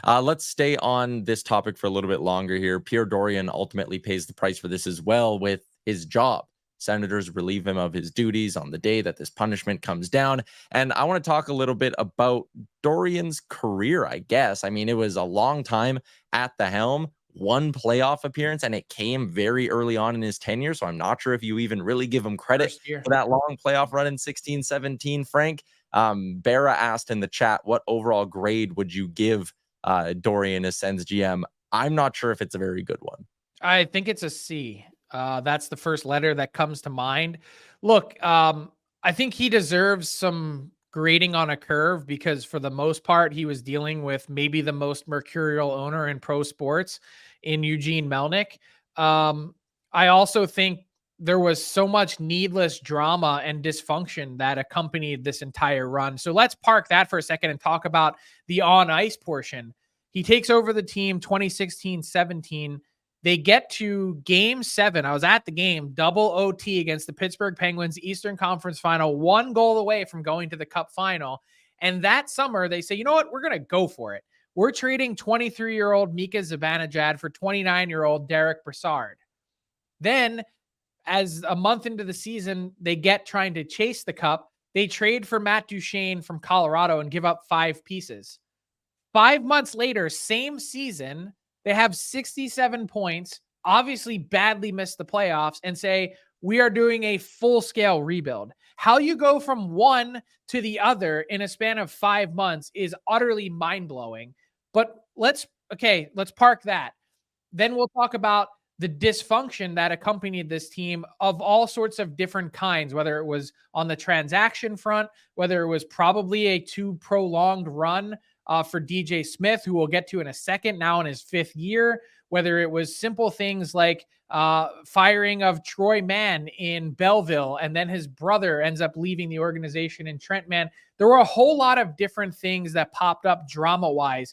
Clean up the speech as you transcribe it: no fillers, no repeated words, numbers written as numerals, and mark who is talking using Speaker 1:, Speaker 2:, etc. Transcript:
Speaker 1: Let's stay on this topic for a little bit longer here. Pierre Dorion ultimately pays the price for this as well with his job. Senators relieve him of his duties on the day that this punishment comes down. And I want to talk a little bit about Dorion's career, I guess. I mean, it was a long time at the helm, one playoff appearance, and it came very early on in his tenure. So I'm not sure if you even really give him credit for that long playoff run in 16-17, Frank. Barra asked in the chat, what overall grade would you give Dorion as Sens GM? I'm not sure if it's a very good one.
Speaker 2: I think it's a C. That's the first letter that comes to mind. Look, I think he deserves some grading on a curve because for the most part, he was dealing with maybe the most mercurial owner in pro sports in Eugene Melnyk. I also think there was so much needless drama and dysfunction that accompanied this entire run. So let's park that for a second and talk about the on-ice portion. He takes over the team 2016-17. They get to game 7. I was at the game, double OT against the Pittsburgh Penguins, Eastern Conference Final, 1 goal away from going to the Cup Final. And that summer, they say, you know what? We're going to go for it. We're trading 23-year-old Mika Zibanejad for 29-year-old Derek Brassard. Then, as a month into the season, they get trying to chase the Cup. They trade for Matt Duchene from Colorado and give up 5 pieces. 5 months later, same season, they have 67 points, obviously badly missed the playoffs, and say, we are doing a full-scale rebuild. How you go from one to the other in a span of 5 months is utterly mind-blowing. But let's park that. Then we'll talk about the dysfunction that accompanied this team of all sorts of different kinds, whether it was on the transaction front, whether it was probably a too prolonged run for DJ Smith, who we'll get to in a second, now in his 5th year, whether it was simple things like firing of Troy Mann in Belleville, and then his brother ends up leaving the organization in Trent. Man, there were a whole lot of different things that popped up drama-wise